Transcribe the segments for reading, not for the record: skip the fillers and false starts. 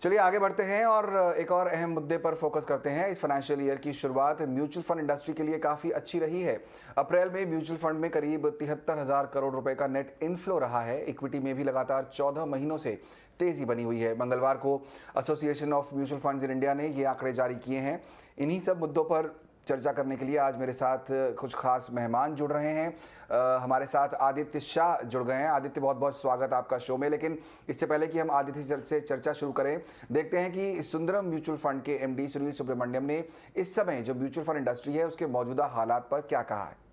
चलिए आगे बढ़ते हैं और एक और अहम मुद्दे पर फोकस करते हैं। इस फाइनेंशियल ईयर की शुरुआत म्यूचुअल फंड इंडस्ट्री के लिए काफ़ी अच्छी रही है। अप्रैल में म्यूचुअल फंड में करीब 73,000 करोड़ रुपए का नेट इनफ्लो रहा है। इक्विटी में भी लगातार 14 महीनों से तेजी बनी हुई है। मंगलवार को association of mutual funds in India ने ये आंकड़े जारी किए हैं। इन्हीं सब मुद्दों पर चर्चा करने के लिए आज मेरे साथ कुछ खास मेहमान जुड़ रहे हैं। हमारे साथ आदित्य शाह जुड़ गए हैं। आदित्य, बहुत बहुत स्वागत आपका शो में। लेकिन इससे पहले कि हम आदित्य से चर्चा शुरू करें, देखते हैं कि सुंदरम म्यूचुअल फंड के एमडी सुनील सुब्रमण्यम ने इस समय जो म्यूचुअल फंड इंडस्ट्री है उसके मौजूदा हालात पर क्या कहा है।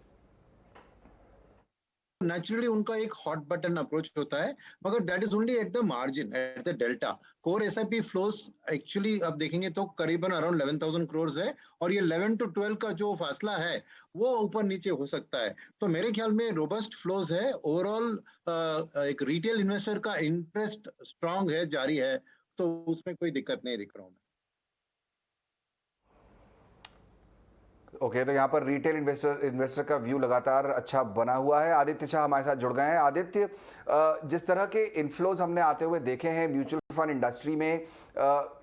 नेचुरली उनका एक हॉट बटन अप्रोच होता है, मगर that is only at the margin, at the delta. Core SIP flows actually अब देखेंगे तो करीबन अराउंड 11,000 करोड़ है, और ये 11 to 12 का जो फासला है वो ऊपर नीचे हो सकता है। तो मेरे ख्याल में रोबस्ट फ्लोज है। ओवरऑल एक रिटेल इन्वेस्टर का इंटरेस्ट स्ट्रांग है, जारी है, तो उसमें कोई दिक्कत नहीं दिख रहा हूँ। ओके, तो यहाँ पर रिटेल इन्वेस्टर का व्यू लगातार अच्छा बना हुआ है। आदित्य शाह हमारे साथ जुड़ गए हैं। आदित्य, जिस तरह के इन्फ्लोज हमने आते हुए देखे हैं म्यूचुअल फंड इंडस्ट्री में,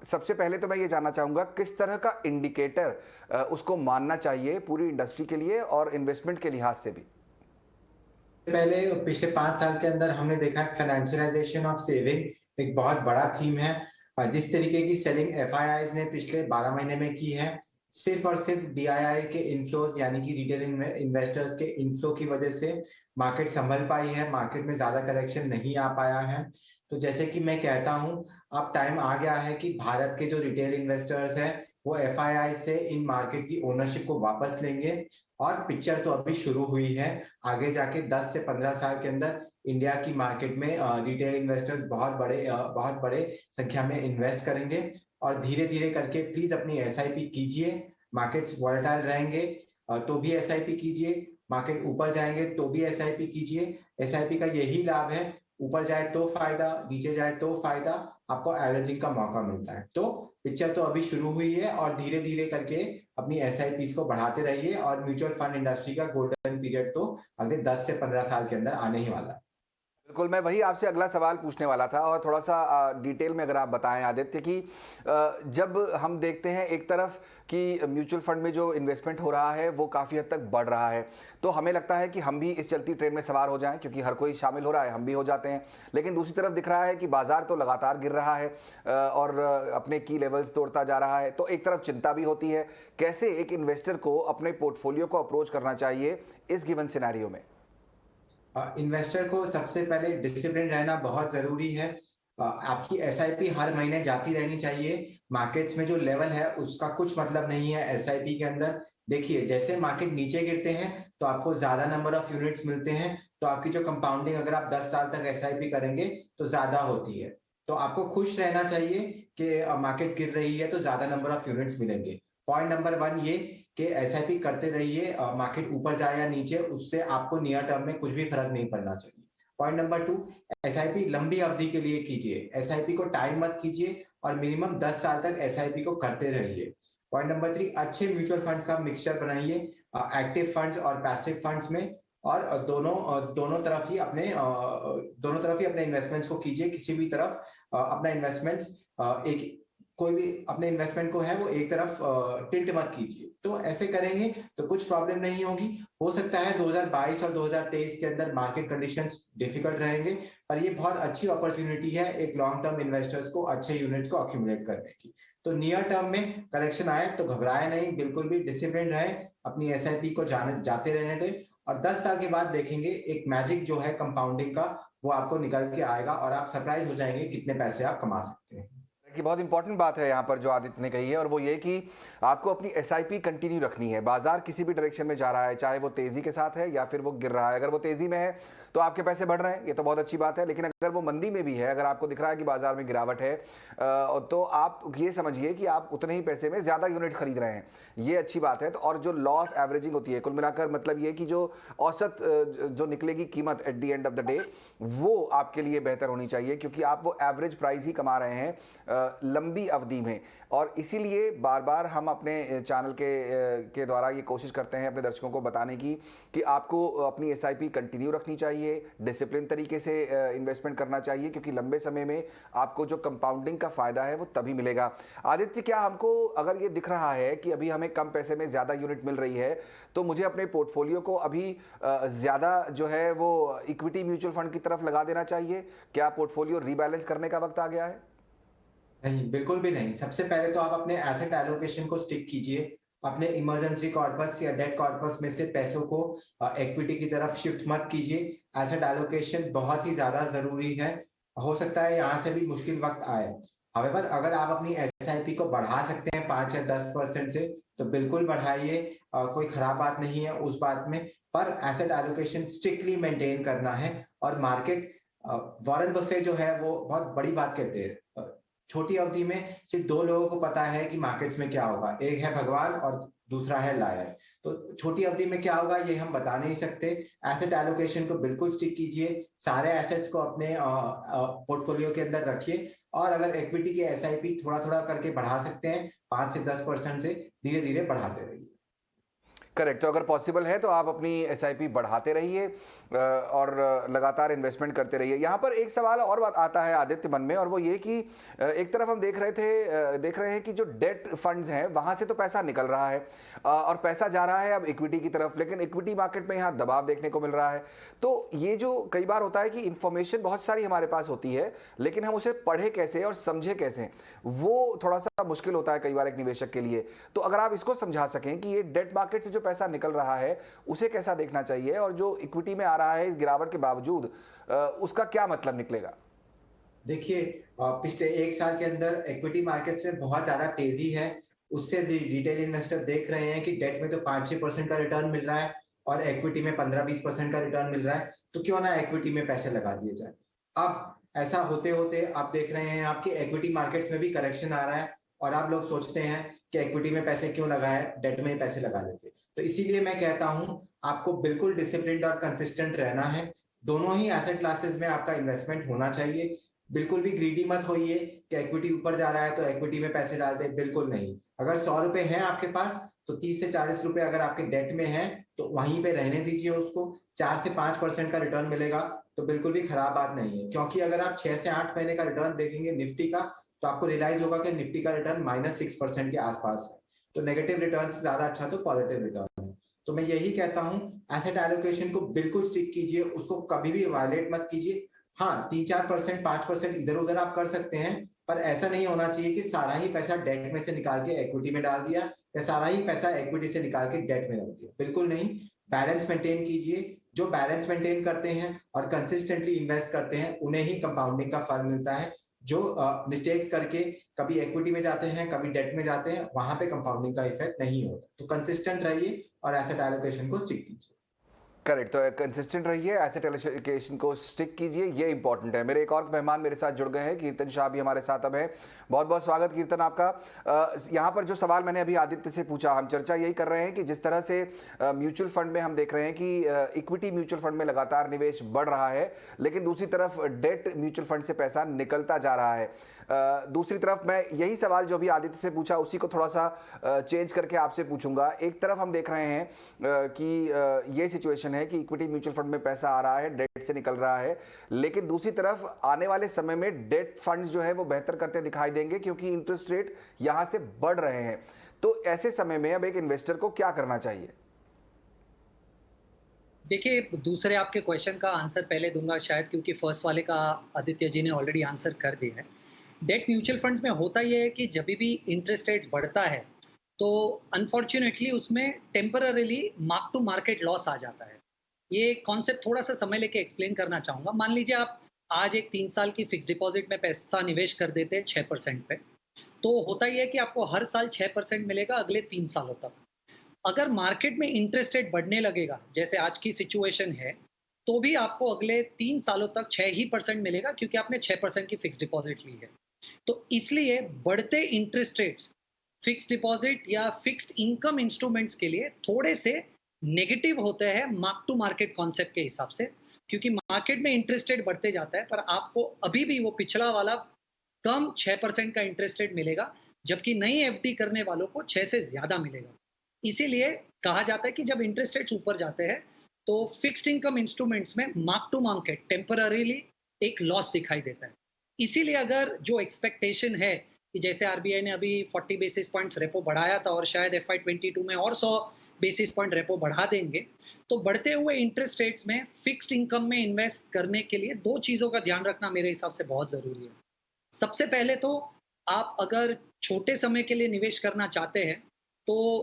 सबसे पहले तो मैं ये जानना चाहूंगा किस तरह का इंडिकेटर उसको मानना चाहिए पूरी इंडस्ट्री के लिए और इन्वेस्टमेंट के लिहाज से भी। पहले पिछले 5 साल के अंदर हमने देखा फाइनेंशियलाइजेशन ऑफ सेविंग एक बहुत बड़ा थीम है। जिस तरीके की सेलिंग एफआईआईज ने पिछले 12 महीने में की है, सिर्फ और सिर्फ डीआईआई के इनफ्लोज यानी कि रिटेल इन्वेस्टर्स के इनफ्लो की वजह से मार्केट संभल पाई है। मार्केट में ज्यादा करेक्शन नहीं आ पाया है। तो जैसे कि मैं कहता हूं, अब टाइम आ गया है कि भारत के जो रिटेल इन्वेस्टर्स हैं वो एफआईआई से इन मार्केट की ओनरशिप को वापस लेंगे। और पिक्चर तो अभी शुरू हुई है। आगे जाके 10 से 15 साल के अंदर इंडिया की मार्केट में रिटेल इन्वेस्टर्स बहुत बड़े संख्या में इन्वेस्ट करेंगे। और धीरे धीरे करके प्लीज अपनी एसआईपी कीजिए। मार्केट्स वॉलेटाइल रहेंगे तो भी एसआईपी कीजिए, मार्केट ऊपर जाएंगे तो भी एसआईपी कीजिए। एसआईपी का यही लाभ है, ऊपर जाए तो फायदा, नीचे जाए तो फायदा, आपको एवरेजिंग का मौका मिलता है। तो पिक्चर तो अभी शुरू हुई है और धीरे धीरे करके अपनी एसआईपी को बढ़ाते रहिए। और म्यूचुअल फंड इंडस्ट्री का गोल्डन पीरियड तो अगले 10 से 15 साल के अंदर आने ही वाला है। बिल्कुल, मैं वही आपसे अगला सवाल पूछने वाला था और थोड़ा सा डिटेल में अगर आप बताएं आदित्य कि जब हम देखते हैं एक तरफ कि म्यूचुअल फंड में जो इन्वेस्टमेंट हो रहा है वो काफ़ी हद तक बढ़ रहा है, तो हमें लगता है कि हम भी इस चलती ट्रेन में सवार हो जाएं क्योंकि हर कोई शामिल हो रहा है, हम भी हो जाते हैं। लेकिन दूसरी तरफ दिख रहा है कि बाजार तो लगातार गिर रहा है और अपने की लेवल्स तोड़ता जा रहा है। तो एक तरफ चिंता भी होती है, कैसे एक इन्वेस्टर को अपने पोर्टफोलियो को अप्रोच करना चाहिए इस गिवन सिनेरियो में। इन्वेस्टर को सबसे पहले डिसिप्लिन रहना बहुत जरूरी है। आपकी एसआईपी हर महीने जाती रहनी चाहिए। मार्केट्स में जो लेवल है उसका कुछ मतलब नहीं है एसआईपी के अंदर। देखिए, जैसे मार्केट नीचे गिरते हैं तो आपको ज्यादा नंबर ऑफ यूनिट्स मिलते हैं, तो आपकी जो कंपाउंडिंग अगर आप 10 साल तक एसआईपी करेंगे तो ज्यादा होती है। तो आपको खुश रहना चाहिए कि मार्केट गिर रही है तो ज्यादा नंबर ऑफ यूनिट्स मिलेंगे। पॉइंट नंबर 1 ये कि एसआईपी करते रहिए, मार्केट ऊपर जाए या नीचे उससे आपको नियर टर्म में कुछ भी फर्क नहीं पड़ना चाहिए। पॉइंट नंबर 2, एसआईपी लंबी अवधि के लिए कीजिए। एसआईपी को टाइम मत कीजिए और मिनिमम 10 साल तक एसआईपी को करते रहिए। पॉइंट नंबर 3, अच्छे म्यूचुअल फंड्स का मिक्सचर बनाइए, एक्टिव फंड्स और पैसिव फंड्स में। और दोनों तरफ ही अपने इन्वेस्टमेंट्स को कीजिए। किसी भी तरफ अपना इन्वेस्टमेंट्स एक कोई भी अपने इन्वेस्टमेंट को है वो एक तरफ टिल्ट मत कीजिए। तो ऐसे करेंगे तो कुछ प्रॉब्लम नहीं होगी। हो सकता है 2022 और 2023 के अंदर मार्केट कंडीशंस डिफिकल्ट रहेंगे, पर ये बहुत अच्छी अपॉर्चुनिटी है एक लॉन्ग टर्म इन्वेस्टर्स को अच्छे यूनिट्स को अक्यूमुलेट करने की। तो नियर टर्म में करेक्शन आए तो घबराए नहीं, बिल्कुल भी डिसिप्लिन रहे, अपनी एसआईपी को जाते रहने दें। और 10 साल के बाद देखेंगे एक मैजिक जो है कंपाउंडिंग का वो आपको निकल के आएगा और आप सरप्राइज हो जाएंगे कितने पैसे आप कमा सकते हैं। कि बहुत इंपॉर्टेंट बात है यहाँ पर जो आदित्य ने कही है और वो ये कि आपको अपनी एसआईपी कंटिन्यू रखनी है। बाजार किसी भी डायरेक्शन में जा रहा है, चाहे वो तेजी के साथ है या फिर वो गिर रहा है, अगर वो तेजी में है तो आपके पैसे बढ़ रहे हैं, ये तो बहुत अच्छी बात है। लेकिन अगर वो मंदी में भी है, अगर आपको दिख रहा है कि बाजार में गिरावट है, तो आप ये समझिए कि आप उतने ही पैसे में ज्यादा यूनिट खरीद रहे हैं, ये अच्छी बात है। तो और जो लॉ ऑफ एवरेजिंग होती है, कुल मिलाकर मतलब ये कि जो औसत जो निकलेगी कीमत at the end of the day वो आपके लिए बेहतर होनी चाहिए, क्योंकि आप वो एवरेज प्राइस ही कमा रहे हैं लंबी अवधि में। और इसीलिए बार बार हम अपने चैनल के द्वारा ये कोशिश करते हैं अपने दर्शकों को बताने की कि आपको अपनी एसआईपी कंटिन्यू रखनी चाहिए। चाहिए, डिसिप्लिन तरीके से इन्वेस्टमेंट करना चाहिए, क्योंकि लंबे समय में आपको जो कंपाउंडिंग का फायदा है वो तभी मिलेगा। आदित्य, क्या हमको अगर ये दिख रहा है कि अभी हमें कम पैसे में ज़्यादा यूनिट मिल रही है, तो मुझे अपने पोर्टफोलियो को अभी ज़्यादा जो है वो इक्विटी म्यूचुअल फंड की तरफ लगा देना चाहिए? क्या पोर्टफोलियो रीबैलेंस करने का वक्त आ गया है? नहीं, बिल्कुल भी नहीं। सबसे पहले तो आप अपने एसेट एलोकेशन को स्टिक कीजिए। अपने इमरजेंसी कॉर्पस या डेट कॉर्पस में से पैसों को इक्विटी की तरफ शिफ्ट मत कीजिए। एसेट एलोकेशन बहुत ही ज्यादा जरूरी है। हो सकता है यहाँ से भी मुश्किल वक्त आए। हावेवर अगर आप अपनी एसआईपी को बढ़ा सकते हैं 5 या 10% से, तो बिल्कुल बढ़ाइए। कोई खराब बात नहीं है उस बात में। पर एसेट एलोकेशन स्ट्रिक्टली मेंटेन करना है। और मार्केट, वॉरेन बफे जो है वो बहुत बड़ी बात कहते हैं, छोटी अवधि में सिर्फ 2 लोगों को पता है कि मार्केट्स में क्या होगा, एक है भगवान और दूसरा है लायर। तो छोटी अवधि में क्या होगा ये हम बता नहीं सकते। एसेट एलोकेशन को बिल्कुल स्टिक कीजिए, सारे एसेट्स को अपने पोर्टफोलियो के अंदर रखिए। और अगर इक्विटी के एसआईपी थोड़ा थोड़ा करके बढ़ा सकते हैं 5 से 10% से, धीरे धीरे बढ़ाते रहिए। करेक्ट। तो अगर पॉसिबल है तो आप अपनी एसआईपी बढ़ाते रहिए और लगातार इन्वेस्टमेंट करते रहिए। यहाँ पर एक सवाल और बात आता है आदित्य मन में, और वो ये कि एक तरफ हम देख रहे हैं कि जो डेट फंड्स हैं वहाँ से तो पैसा निकल रहा है और पैसा जा रहा है अब इक्विटी की तरफ, लेकिन इक्विटी मार्केट में यहाँ दबाव देखने को मिल रहा है। तो ये जो कई बार होता है कि इंफॉर्मेशन बहुत सारी हमारे पास होती है, लेकिन हम उसे पढ़े कैसे और समझे कैसे, वो थोड़ा सा मुश्किल होता है कई बार एक निवेशक के लिए। तो अगर आप इसको समझा सकें कि ये डेट मार्केट से जो पैसा निकल रहा है उसे कैसा देखना चाहिए, और जो इक्विटी में आ रहा है इस गिरावट के बावजूद उसका क्या मतलब निकलेगा? देखिए, पिछले 1 साल के अंदर इक्विटी मार्केट्स में बहुत ज्यादा तेजी है। उससे रिटेल इन्वेस्टर देख रहे हैं कि डेट में तो 5-6% का रिटर्न मिल रहा है और इक्विटी में 15-20% का रिटर्न मिल रहा है, तो क्यों ना इक्विटी में पैसे लगा दिए जाए। अब ऐसा होते होते आप देख रहे हैं आपके इक्विटी मार्केट्स में भी करेक्शन आ रहा है, और आप लोग सोचते हैं कि इक्विटी में पैसे क्यों लगाए, डेट में ही पैसे लगा लेते। तो इसीलिए मैं कहता हूं आपको बिल्कुल डिसिप्लिन्ड और कंसिस्टेंट रहना है। दोनों ही एसेट क्लासेस में आपका इन्वेस्टमेंट होना चाहिए। बिल्कुल भी ग्रीडी मत होइए कि इक्विटी ऊपर जा रहा है तो इक्विटी में पैसे डाल दे, बिल्कुल नहीं। अगर 100 रुपए हैं आपके पास, तो 30 से 40 रुपए अगर आपके डेट में है तो वहीं पे रहने दीजिए उसको। 4 से 5% का रिटर्न मिलेगा तो बिल्कुल भी खराब बात नहीं है। क्योंकि अगर आप 6 से 8 महीने का रिटर्न देखेंगे निफ्टी का, तो आपको रियलाइज होगा कि निफ्टी का रिटर्न -6% के आसपास है। तो नेगेटिव रिटर्न से ज्यादा अच्छा तो पॉजिटिव रिटर्न है। तो मैं यही कहता हूं, एसेट एलोकेशन को बिल्कुल स्टिक कीजिए, उसको कभी भी वायलेट मत कीजिए। हाँ, 3-4%, 5% इधर उधर आप कर सकते हैं, पर ऐसा नहीं होना चाहिए कि सारा ही पैसा डेट में से निकाल के इक्विटी में डाल दिया या सारा ही पैसा इक्विटी से निकाल के डेट में रख दिया। बिल्कुल नहीं, बैलेंस मेंटेन कीजिए। जो बैलेंस मेंटेन करते हैं और कंसिस्टेंटली इन्वेस्ट करते हैं उन्हें ही कंपाउंडिंग का फल मिलता है। जो मिस्टेक्स करके कभी इक्विटी में जाते हैं कभी डेट में जाते हैं, वहां पे कंपाउंडिंग का इफेक्ट नहीं होता। तो कंसिस्टेंट रहिए और एसेट एलोकेशन को स्टिक कीजिए। करेक्ट। तो कंसिस्टेंट रहिए, एसेट एलोकेशन को स्टिक कीजिए, ये इंपॉर्टेंट है। मेरे एक और मेहमान मेरे साथ जुड़ गए हैं, कीर्तन शाह भी हमारे साथ अब है। बहुत बहुत स्वागत कीर्तन आपका। यहाँ पर जो सवाल मैंने अभी आदित्य से पूछा, हम चर्चा यही कर रहे हैं कि जिस तरह से म्यूचुअल फंड में हम देख रहे हैं कि इक्विटी म्यूचुअल फंड में लगातार निवेश बढ़ रहा है, लेकिन दूसरी तरफ डेट म्यूचुअल फंड से पैसा निकलता जा रहा है। दूसरी तरफ मैं यही सवाल जो भी आदित्य से पूछा उसी को थोड़ा सा चेंज करके आपसे पूछूंगा। एक तरफ हम देख रहे हैं कि ये सिचुएशन है कि इक्विटी म्यूचुअल फंड में पैसा आ रहा है, डेट से निकल रहा है, लेकिन दूसरी तरफ आने वाले समय में डेट फंड्स जो है वो बेहतर करते दिखाई देंगे क्योंकि इंटरेस्ट रेट यहां से बढ़ रहे हैं। तो ऐसे समय में अब एक इन्वेस्टर को क्या करना चाहिए? देखिए, दूसरे आपके क्वेश्चन का आंसर पहले दूंगा शायद, क्योंकि फर्स्ट वाले का आदित्य जी ने ऑलरेडी आंसर कर दिया है। डेट म्यूचुअल फंड्स में होता ये है कि जब भी इंटरेस्ट रेट्स बढ़ता है तो अनफॉर्चुनेटली उसमें temporarily mark to market loss आ जाता है। ये कॉन्सेप्ट थोड़ा सा समय लेके एक्सप्लेन करना चाहूँगा। मान लीजिए आप आज एक 3 साल की फिक्स डिपॉजिट में पैसा निवेश कर देते हैं 6% पे, तो होता ये है कि आपको हर साल 6% मिलेगा अगले 3 सालों तक। अगर मार्केट में इंटरेस्ट रेट बढ़ने लगेगा, जैसे आज की सिचुएशन है, तो भी आपको अगले 3 सालों तक 6% मिलेगा, क्योंकि आपने 6% की फिक्स डिपॉजिट ली है। तो इसलिए बढ़ते इंटरेस्ट रेट्स फिक्स डिपॉजिट या फिक्स्ड इनकम इंस्ट्रूमेंट्स के लिए थोड़े से नेगेटिव होते हैं मार्क टू मार्केट कॉन्सेप्ट के हिसाब से, क्योंकि मार्केट में इंटरेस्ट रेट बढ़ते जाता है, पर आपको अभी भी वो पिछला वाला कम 6% का इंटरेस्ट रेट मिलेगा, जबकि नई एफडी करने वालों को 6 से ज्यादा मिलेगा। इसीलिए कहा जाता है कि जब इंटरेस्ट रेट्स ऊपर जाते हैं तो फिक्स्ड इनकम इंस्ट्रूमेंट्स में मार्क टू मार्केट टेम्पररीली एक लॉस दिखाई देता है। इसीलिए अगर जो एक्सपेक्टेशन है कि जैसे आरबीआई ने अभी 40 बेसिस पॉइंट्स रेपो बढ़ाया था और शायद एफआई 22 में और 100 बेसिस पॉइंट रेपो बढ़ा देंगे, तो बढ़ते हुए इंटरेस्ट रेट्स में फिक्स्ड इनकम में इन्वेस्ट करने के लिए दो चीज़ों का ध्यान रखना मेरे हिसाब से बहुत ज़रूरी है। सबसे पहले तो आप अगर छोटे समय के लिए निवेश करना चाहते हैं, तो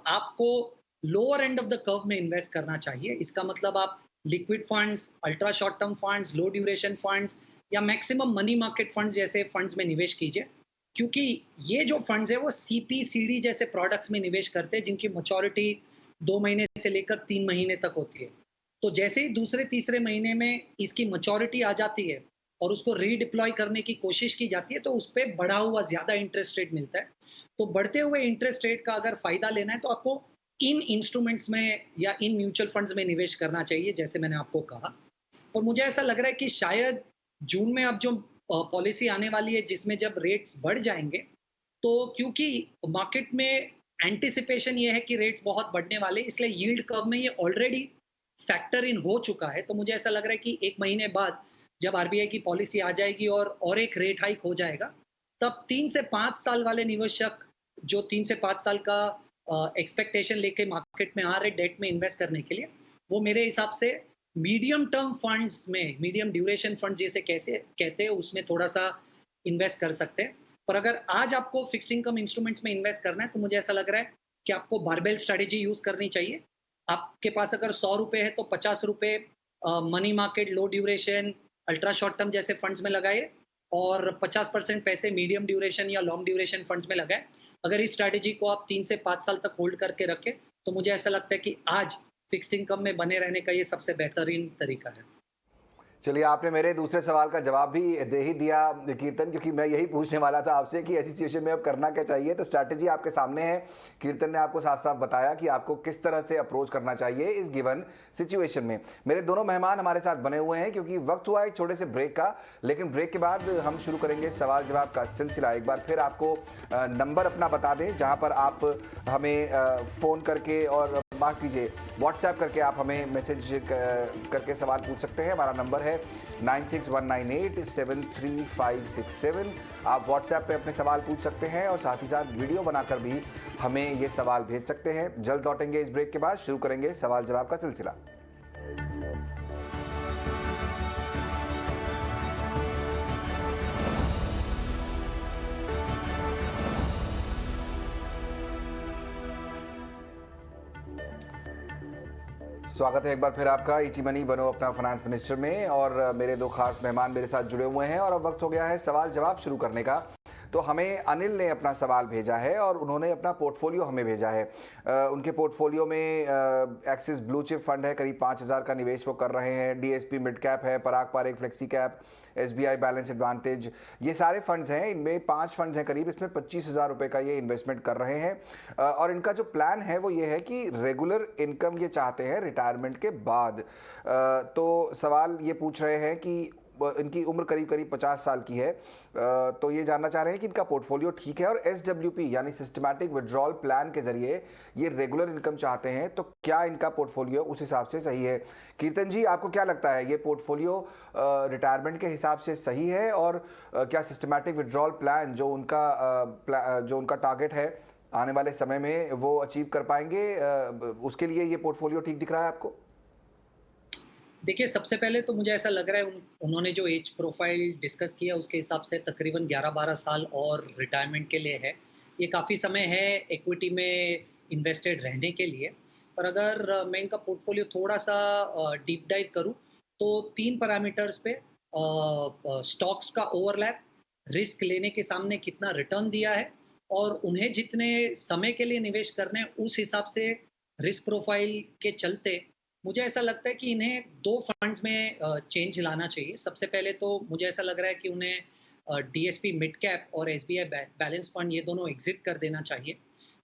आपको lower end of the curve में इन्वेस्ट करना चाहिए। इसका मतलब आप liquid funds, ultra short term funds, low duration funds या मैक्सिमम मनी मार्केट फंड्स जैसे फंड्स में निवेश कीजिए, क्योंकि ये जो फंड्स है वो सीपी-सीडी जैसे प्रोडक्ट्स में निवेश करते हैं जिनकी मैच्योरिटी 2 महीने से लेकर 3 महीने तक होती है। तो जैसे ही दूसरे तीसरे महीने में इसकी मैच्योरिटी आ जाती है और उसको रीडिप्लॉय करने की कोशिश की जाती है, तो उस पे बढ़ा हुआ ज़्यादा इंटरेस्ट रेट मिलता है। तो बढ़ते हुए इंटरेस्ट रेट का अगर फ़ायदा लेना है तो आपको इन इंस्ट्रूमेंट्स में या इन म्यूचुअल फंड्स में निवेश करना चाहिए, जैसे मैंने आपको कहा। और मुझे ऐसा लग रहा है कि शायद जून में अब जो पॉलिसी आने वाली है जिसमें जब रेट्स बढ़ जाएँगे, तो क्योंकि मार्केट में एंटिसिपेशन ये है कि रेट्स बहुत बढ़ने वाले हैं, इसलिए यील्ड कर्व में ये ऑलरेडी फैक्टर इन हो चुका है। तो मुझे ऐसा लग रहा है कि 1 महीने बाद जब आरबीआई की पॉलिसी आ जाएगी और एक रेट हाइक हो जाएगा, तब 3 से 5 साल वाले निवेशक जो 3 से 5 साल का एक्सपेक्टेशन लेके मार्केट में आ रहे डेट में इन्वेस्ट करने के लिए, वो मेरे हिसाब से मीडियम टर्म फंड्स में, मीडियम ड्यूरेशन फंड्स जैसे कैसे कहते हैं, उसमें थोड़ा-सा इन्वेस्ट कर सकते हैं। पर अगर आज आपको फिक्स्ड इनकम इंस्ट्रूमेंट्स में इन्वेस्ट करना है, तो मुझे ऐसा लग रहा है कि आपको बारबेल स्ट्रैटेजी यूज़ करनी चाहिए। आपके पास अगर ₹100 है, तो ₹50 मनी मार्केट, लो ड्यूरेशन, अल्ट्रा शॉर्ट टर्म जैसे फंड्स में लगाइए और 50% पैसे मीडियम ड्यूरेशन या लॉन्ग ड्यूरेशन फंड्स में लगाएँ। अगर इस स्ट्रैटेजी को आप 3 से 5 साल तक होल्ड करके रखें, तो मुझे ऐसा लगता है कि आज फिक्स्ड इनकम में बने रहने का ये सबसे बेहतरीन तरीका है। चलिए, आपने मेरे दूसरे सवाल का जवाब भी दे ही दिया कीर्तन, क्योंकि मैं यही पूछने वाला था आपसे कि ऐसी सिचुएशन में अब करना क्या चाहिए। तो स्ट्रैटेजी आपके सामने है। कीर्तन ने आपको साफ साफ बताया कि आपको किस तरह से अप्रोच करना चाहिए इस गिवन सिचुएशन में। मेरे दोनों मेहमान हमारे साथ बने हुए हैं क्योंकि वक्त हुआ एक छोटे से ब्रेक का, लेकिन ब्रेक के बाद हम शुरू करेंगे सवाल जवाब का सिलसिला। एक बार फिर आपको नंबर अपना बता दें जहाँ पर आप हमें फ़ोन करके और माफ़ कीजिए व्हाट्सएप करके आप हमें मैसेज करके सवाल पूछ सकते हैं। हमारा नंबर है 9619873567। आप व्हाट्सएप पे अपने सवाल पूछ सकते हैं और साथ ही साथ वीडियो बनाकर भी हमें ये सवाल भेज सकते हैं। जल्द लौटेंगे इस ब्रेक के बाद, शुरू करेंगे सवाल जवाब का सिलसिला। स्वागत है एक बार फिर आपका ईटी मनी बनो अपना फाइनेंस मिनिस्टर में। और मेरे दो खास मेहमान मेरे साथ जुड़े हुए हैं और अब वक्त हो गया है सवाल जवाब शुरू करने का। तो हमें अनिल ने अपना सवाल भेजा है और उन्होंने अपना पोर्टफोलियो हमें भेजा है। उनके पोर्टफोलियो में एक्सिस ब्लू चिप फंड है, करीब 5,000 का निवेश वो कर रहे हैं। डीएसपी मिड कैप है, Parag Parekh flexi cap, SBI balance advantage, ये सारे फंड्स हैं। इनमें 5 फंड्स हैं करीब, इसमें 25,000 रुपये का ये इन्वेस्टमेंट कर रहे हैं। और इनका जो प्लान है वो ये है कि रेगुलर इनकम ये चाहते हैं रिटायरमेंट के बाद। तो सवाल ये पूछ रहे हैं कि इनकी उम्र करीब करीब 50 साल की है। तो ये जानना चाह रहे हैं कि इनका पोर्टफोलियो ठीक है और SWP यानी सिस्टमैटिक विड्रॉल प्लान के जरिए ये रेगुलर इनकम चाहते हैं, तो क्या इनका पोर्टफोलियो उस हिसाब से सही है? कीर्तन जी, आपको क्या लगता है, ये पोर्टफोलियो रिटायरमेंट के हिसाब से सही है? और क्या सिस्टमैटिक विड्रॉल प्लान जो उनका टारगेट है आने वाले समय में वो अचीव कर पाएंगे, उसके लिए ये पोर्टफोलियो ठीक दिख रहा है आपको? देखिए, सबसे पहले तो मुझे ऐसा लग रहा है उन्होंने जो एज प्रोफाइल डिस्कस किया उसके हिसाब से तकरीबन 11-12 साल और रिटायरमेंट के लिए है। ये काफ़ी समय है इक्विटी में इन्वेस्टेड रहने के लिए। पर अगर मैं इनका पोर्टफोलियो थोड़ा-सा डीप डाइव करूँ तो 3 पैरामीटर्स पे स्टॉक्स का ओवरलैप, रिस्क लेने के सामने कितना रिटर्न दिया है और उन्हें जितने समय के लिए निवेश करने हैं उस हिसाब से रिस्क प्रोफाइल के चलते मुझे ऐसा लगता है कि इन्हें 2 फंड्स में चेंज लाना चाहिए। सबसे पहले तो मुझे ऐसा लग रहा है कि उन्हें डीएसपी मिड कैप और एसबीआई बैलेंस फंड ये दोनों एग्जिट कर देना चाहिए।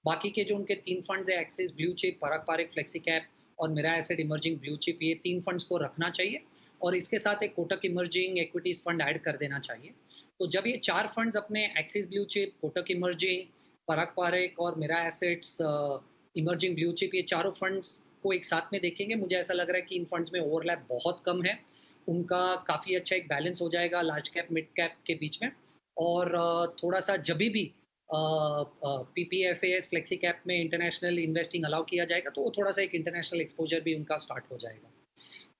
बाकी के जो उनके 3 फंड्स हैं, Axis blue Chip, Parag Parekh flexi Cap और Mirae Asset Emerging blue chip, ये 3 फंड्स को रखना चाहिए और इसके साथ एक Kotak emerging equities fund add कर देना चाहिए। तो जब ये 4 फंड्स अपने Axis blue chip, Kotak emerging, Parag Parekh और Mirae assets emerging blue chip, ये चारों फंड्स को एक साथ में देखेंगे, मुझे ऐसा लग रहा है कि इन फंड्स में ओवरलैप बहुत कम है। उनका काफ़ी अच्छा एक बैलेंस हो जाएगा लार्ज कैप, मिड कैप के बीच में, और थोड़ा-सा जभी भी पीपीएफएस, फ्लेक्सी कैप में इंटरनेशनल इन्वेस्टिंग अलाउ किया जाएगा, तो वो थोड़ा-सा एक इंटरनेशनल एक्सपोज़र भी उनका स्टार्ट हो जाएगा।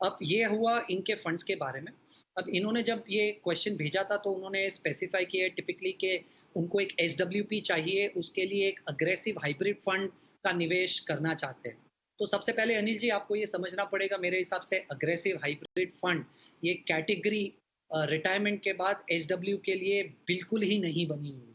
अब ये हुआ इनके फंड्स के बारे में। अब इन्होंने जब ये क्वेश्चन भेजा था तो उन्होंने स्पेसिफाई किया टिपिकली कि उनको एक एसडब्ल्यूपी चाहिए, उसके लिए एक अग्रेसिव हाइब्रिड फंड का निवेश करना चाहते हैं। तो सबसे पहले अनिल जी, आपको ये समझना पड़ेगा, मेरे हिसाब से अग्रेसिव हाइब्रिड फंड ये कैटेगरी रिटायरमेंट के बाद एसडब्ल्यू के लिए बिल्कुल ही नहीं बनी हुई है।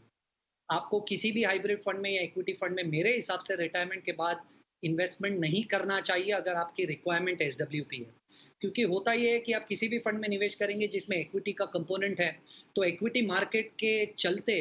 आपको किसी भी हाइब्रिड फंड में या इक्विटी फंड में मेरे हिसाब से रिटायरमेंट के बाद इन्वेस्टमेंट नहीं करना चाहिए अगर आपकी रिक्वायरमेंट एसडब्ल्यूपी है। क्योंकि होता ये है कि आप किसी भी फंड में निवेश करेंगे जिसमें इक्विटी का कंपोनेंट है, तो इक्विटी मार्केट के चलते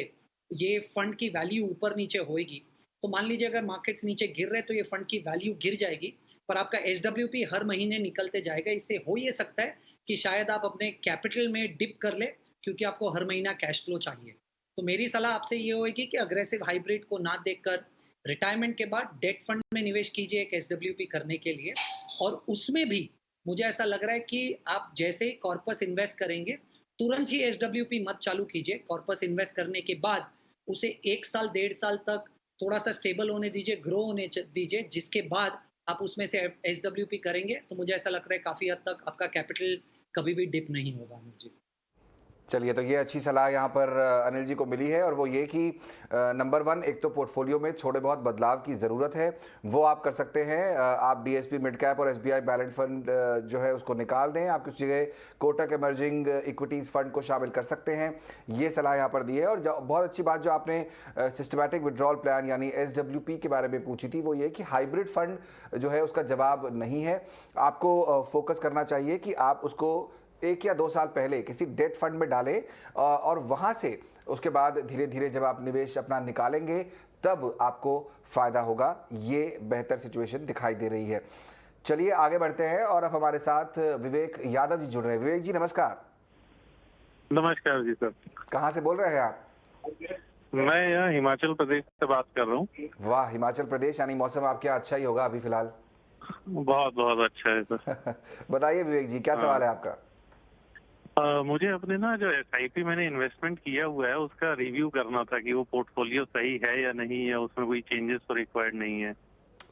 ये फंड की वैल्यू ऊपर नीचे होएगी। तो मान लीजिए अगर मार्केट्स नीचे गिर रहे तो ये फंड की वैल्यू गिर जाएगी, पर आपका एसडब्ल्यूपी हर महीने निकलते जाएगा। इससे हो ये सकता है कि शायद आप अपने कैपिटल में डिप कर ले, क्योंकि आपको हर महीना कैश फ्लो चाहिए। तो मेरी सलाह आपसे ये होगी कि अग्रेसिव हाइब्रिड को ना देखकर रिटायरमेंट के बाद डेट फंड में निवेश कीजिए एक एसडब्ल्यूपी करने के लिए। और उसमें भी मुझे ऐसा लग रहा है कि आप जैसे ही कॉर्पस इन्वेस्ट करेंगे, तुरंत ही एसडब्ल्यूपी मत चालू कीजिए। कॉर्पस इन्वेस्ट करने के बाद उसे 1 साल, 1.5 साल तक थोड़ा-सा स्टेबल होने दीजिए, ग्रो होने दीजिए, जिसके बाद आप उसमें से एसडब्ल्यूपी करेंगे, तो मुझे ऐसा लग रहा है काफ़ी हद तक आपका कैपिटल कभी भी डिप नहीं होगा। अनिल जी। चलिए, तो ये अच्छी सलाह यहाँ पर अनिल जी को मिली है, और वो ये कि नंबर 1, एक तो पोर्टफोलियो में थोड़े बहुत बदलाव की ज़रूरत है, वो आप कर सकते हैं। आप डीएसपी मिड कैप और एसबीआई बैलेंस फंड जो है उसको निकाल दें, आप कुछ जगह कोटक इमर्जिंग इक्विटीज़ फंड को शामिल कर सकते हैं। ये सलाह यहाँ पर दी है। और बहुत अच्छी बात जो आपने सिस्टमैटिक विड्रॉल प्लान यानी एसडब्ल्यूपी के बारे में पूछी थी, वो ये कि हाइब्रिड फंड जो है उसका जवाब नहीं है। आपको फोकस करना चाहिए कि आप उसको 1 या 2 साल पहले किसी डेट फंड में डालें, और वहां से उसके बाद धीरे धीरे जब आप निवेश अपना निकालेंगे तब आपको फायदा होगा। ये बेहतर सिचुएशन दिखाई दे रही है। चलिए आगे बढ़ते हैं, और अब हमारे साथ विवेक यादव जी जुड़ रहे हैं। विवेक जी नमस्कार। नमस्कार जी सर। कहाँ से बोल रहे हैं आप? मैं यहाँ हिमाचल प्रदेश से बात कर रहा हूँ। वाह, हिमाचल प्रदेश, यानी मौसम आपके यहाँ अच्छा ही होगा अभी फिलहाल। बहुत बहुत अच्छा है सर। बताइए विवेक जी, क्या सवाल है आपका? मुझे अपने ना जो एसआईपी मैंने इन्वेस्टमेंट किया हुआ है उसका रिव्यू करना था कि वो पोर्टफोलियो सही है या नहीं, या उसमें कोई चेंजेस तो रिक्वायर्ड नहीं है।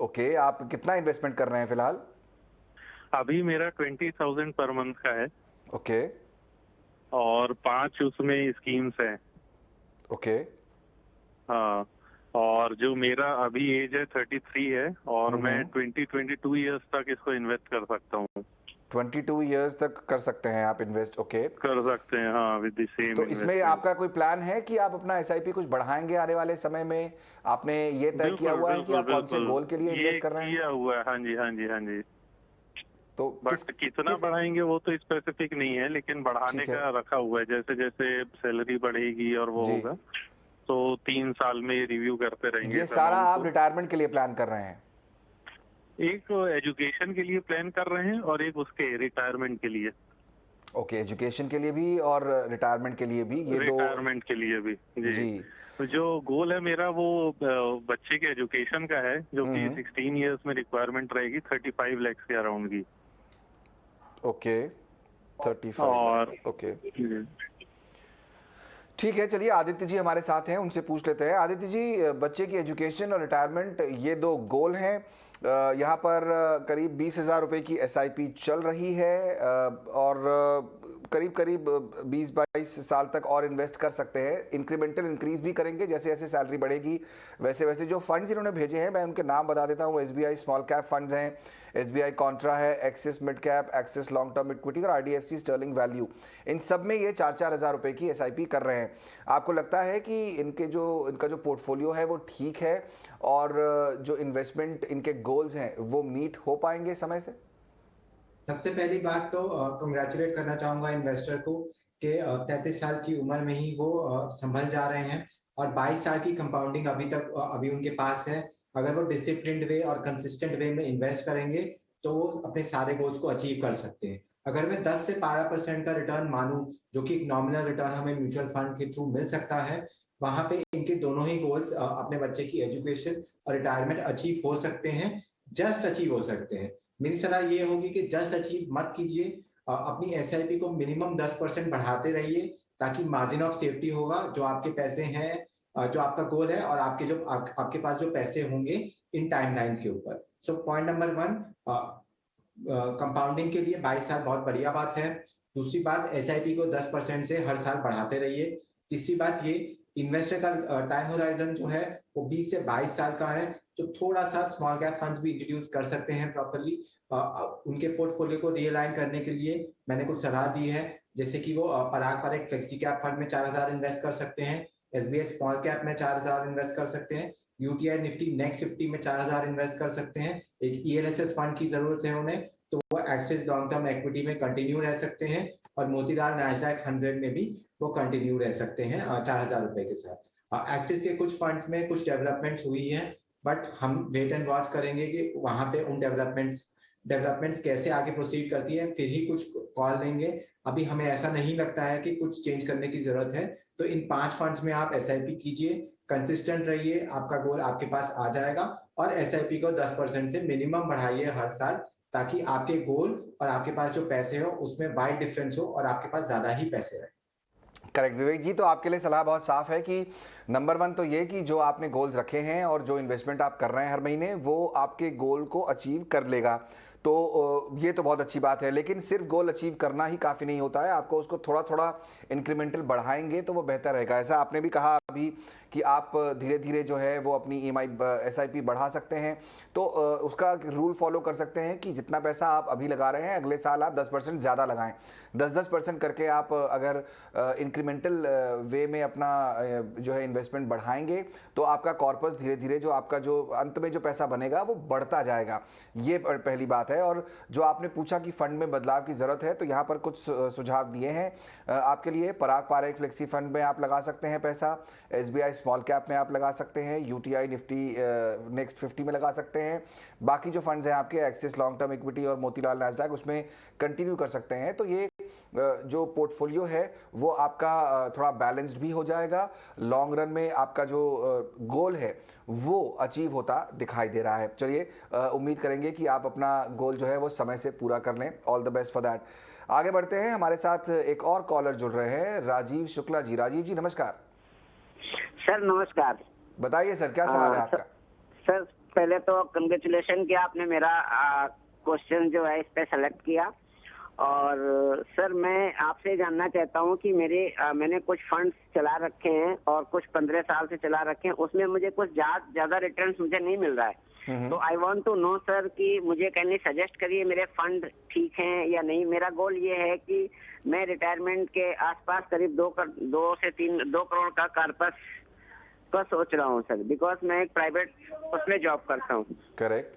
ओके, आप कितना इन्वेस्टमेंट कर रहे हैं फिलहाल? अभी मेरा 20,000 पर मंथ का है। ओके। और 5 उसमें स्कीम्स हैं। ओके। हाँ, और जो मेरा अभी एज है 33 है, और मैं 22 ईयर्स तक इसको इन्वेस्ट कर सकता हूँ। 22 इयर्स तक कर सकते हैं आप इन्वेस्ट? ओके, कर सकते हैं हाँ, विद द सेम। तो इसमें आपका कोई प्लान है कि आप अपना एसआईपी कुछ बढ़ाएंगे आने वाले समय में? आपने ये तय किया हुआ है कि आप कौन से गोल के लिए इन्वेस्ट कर रहे हैं? किया हुआ है, हाँ जी हाँ जी हाँ जी। तो बट कितना बढ़ाएंगे वो तो स्पेसिफिक नहीं है, लेकिन बढ़ाने का रखा हुआ है। जैसे जैसे सैलरी बढ़ेगी और वो होगा, तो 3 साल में रिव्यू करते रहेंगे। ये सारा आप रिटायरमेंट के लिए प्लान कर रहे हैं? एक एजुकेशन के लिए प्लान कर रहे हैं और एक उसके रिटायरमेंट के लिए। ओके, एजुकेशन के लिए भी और रिटायरमेंट के लिए भी, ये दो। रिटायरमेंट के लिए भी जी। तो जो गोल है मेरा वो बच्चे के एजुकेशन का है, जो कि 16 इयर्स में रिक्वायरमेंट रहेगी 35 लाख के अराउंड की। ओके, 35। और ओके ठीक है। चलिए आदित्य जी हमारे साथ हैं, उनसे पूछ लेते हैं। आदित्य जी, बच्चे की एजुकेशन और रिटायरमेंट, ये 2 गोल हैं। यहाँ पर करीब 20,000 रुपये की एसआईपी चल रही है, और करीब 20-22 साल तक और इन्वेस्ट कर सकते हैं। इंक्रीमेंटल इंक्रीज भी करेंगे, जैसे जैसे सैलरी बढ़ेगी वैसे वैसे। जो फंड्स इन्होंने भेजे हैं मैं उनके नाम बता देता हूँ। एसबीआई स्मॉल कैप फंड्स हैं, एसबीआई कॉन्ट्रा है, axis mid cap, axis long term equity और आईडीएफसी स्टर्लिंग वैल्यू। इन सब में ये 4-4 हज़ार रुपये की एसआईपी कर रहे हैं। आपको लगता है कि इनका जो पोर्टफोलियो है वो ठीक है, और जो इन्वेस्टमेंट इनके गोल्स हैं वो मीट हो पाएंगे समय से? सबसे पहली बात तो कंग्रेचुलेट करना चाहूंगा इन्वेस्टर को कि 33 साल की उम्र में ही वो संभल जा रहे हैं, और 22 साल की कंपाउंडिंग अभी उनके पास है। अगर वो डिसिप्लिन्ड वे और कंसिस्टेंट वे में इन्वेस्ट करेंगे तो वो अपने सारे गोल्स को अचीव कर सकते हैं। अगर मैं 10 से 12% का रिटर्न मानूं, जो कि एक नॉमिनल रिटर्न हमें म्यूचुअल फंड के थ्रू मिल सकता है, वहां पे इनके दोनों ही गोल्स, अपने बच्चे की एजुकेशन और रिटायरमेंट, अचीव हो सकते हैं। जस्ट अचीव हो सकते हैं। मेरी सलाह ये होगी कि जस्ट अचीव मत कीजिए, अपनी एसआईपी को मिनिमम 10% बढ़ाते रहिए, ताकि मार्जिन ऑफ सेफ्टी होगा, जो आपके पैसे हैं, जो आपका गोल है और आपके पास जो पैसे होंगे इन टाइमलाइंस के ऊपर। सो पॉइंट नंबर 1, कंपाउंडिंग के लिए 22 साल बहुत बढ़िया बात है। दूसरी बात, एसआईपी को 10% से हर साल बढ़ाते रहिए। तीसरी बात ये, इन्वेस्टर का टाइम होराइजन जो है वो 20 से 22 साल का है, तो थोड़ा सा स्मॉल कैप फंड्स भी इंट्रोड्यूस कर सकते हैं प्रॉपर्ली। उनके पोर्टफोलियो को रियलाइन करने के लिए मैंने कुछ सलाह दी है, जैसे कि वो पराग पर एक फ्लेक्सी कैप फंड में 4000 इन्वेस्ट कर सकते हैं, एसबीआई स्मॉल कैप में 4000 इन्वेस्ट कर सकते हैं, यूटीआई निफ्टी नेक्स्ट 50 में 4000 इन्वेस्ट कर सकते हैं। एक ईएलएसएस फंड की जरूरत है उन्हें, तो वो एक्सिस लॉन्ग टर्म इक्विटी में कंटिन्यू रह सकते हैं, और मोतीलाल नैस्डैक 100 में भी वो कंटिन्यू रह सकते हैं 4000 रुपए के साथ। एक्सिस के कुछ फंड्स में कुछ डेवलपमेंट्स हुई हैं, बट हम वेट एंड वॉच करेंगे कि वहां पे उन डेवलपमेंट्स कैसे आगे प्रोसीड करती है, फिर ही कुछ कॉल लेंगे। अभी हमें ऐसा नहीं लगता है कि कुछ चेंज करने की जरूरत है। तो इन 5 फंड्स में आप एसआईपी कीजिए, कंसिस्टेंट रहिए, आपका गोल आपके पास आ जाएगा, और एसआईपी को 10% से मिनिमम बढ़ाइए हर साल, ताकि आपके गोल और आपके पास जो पैसे हो उसमें वाइड डिफरेंस हो और आपके पास ज्यादा ही पैसे रहे। करेक्ट विवेक जी, तो आपके लिए सलाह बहुत साफ है कि नंबर 1 तो ये कि जो आपने गोल्स रखे हैं और जो इन्वेस्टमेंट आप कर रहे हैं हर महीने, वो आपके गोल को अचीव कर लेगा। तो ये तो बहुत अच्छी बात है, लेकिन सिर्फ गोल अचीव करना ही काफ़ी नहीं होता है, आपको उसको थोड़ा थोड़ा इंक्रीमेंटल बढ़ाएंगे तो वो बेहतर रहेगा। ऐसा आपने भी कहा अभी कि आप धीरे धीरे जो है वो अपनी ईएमआई एसआईपी बढ़ा सकते हैं, तो उसका रूल फॉलो कर सकते हैं कि जितना पैसा आप अभी लगा रहे हैं अगले साल आप 10% ज़्यादा लगाएं। 10% करके आप अगर इंक्रीमेंटल वे में अपना जो है इन्वेस्टमेंट बढ़ाएंगे, तो आपका कॉर्पस धीरे धीरे जो आपका जो अंत में जो पैसा बनेगा वो बढ़ता जाएगा। ये पहली बात है। और जो आपने पूछा कि फंड में बदलाव की ज़रूरत है, तो यहाँ पर कुछ सुझाव दिए हैं आपके लिए। पराग पारेख फ्लेक्सी फंड में आप लगा सकते हैं पैसा, एसबीआई स्मॉल कैप में आप लगा सकते हैं, यूटीआई निफ्टी नेक्स्ट 50 में लगा सकते हैं। बाकी जो फंड्स हैं आपके एक्सिस लॉन्ग टर्म इक्विटी और मोतीलाल नैस्डैक, उसमें कंटिन्यू कर सकते हैं। तो ये जो पोर्टफोलियो है वो आपका थोड़ा बैलेंस्ड भी हो जाएगा। लॉन्ग रन में आपका जो गोल है वो अचीव होता दिखाई दे रहा है। चलिए उम्मीद करेंगे कि आप अपना गोल जो है वो समय से पूरा कर लें। All the best for that. आगे बढ़ते हैं, हमारे साथ एक और कॉलर जुड़ रहे हैं, राजीव शुक्ला जी। राजीव जी नमस्कार। सर नमस्कार। बताइए सर, क्या सवाल है आपका? सर पहले तो कंग्रेचुलेशन कि आपने मेरा क्वेश्चन जो है इस पे सेलेक्ट किया। और सर मैं आपसे जानना चाहता हूँ कि मैंने कुछ फंड्स चला रखे हैं और कुछ 15 साल से चला रखे हैं, उसमें मुझे कुछ ज्यादा रिटर्न मुझे नहीं मिल रहा है। तो I want to know sir कि मुझे कहीं सजेस्ट करिए मेरे फंड ठीक हैं या नहीं। मेरा गोल ये है कि मैं रिटायरमेंट के आसपास करीब 2 करोड़ का कॉर्पस का सोच रहा हूँ सर, बिकॉज मैं एक प्राइवेट उसमें जॉब करता हूँ। करेक्ट।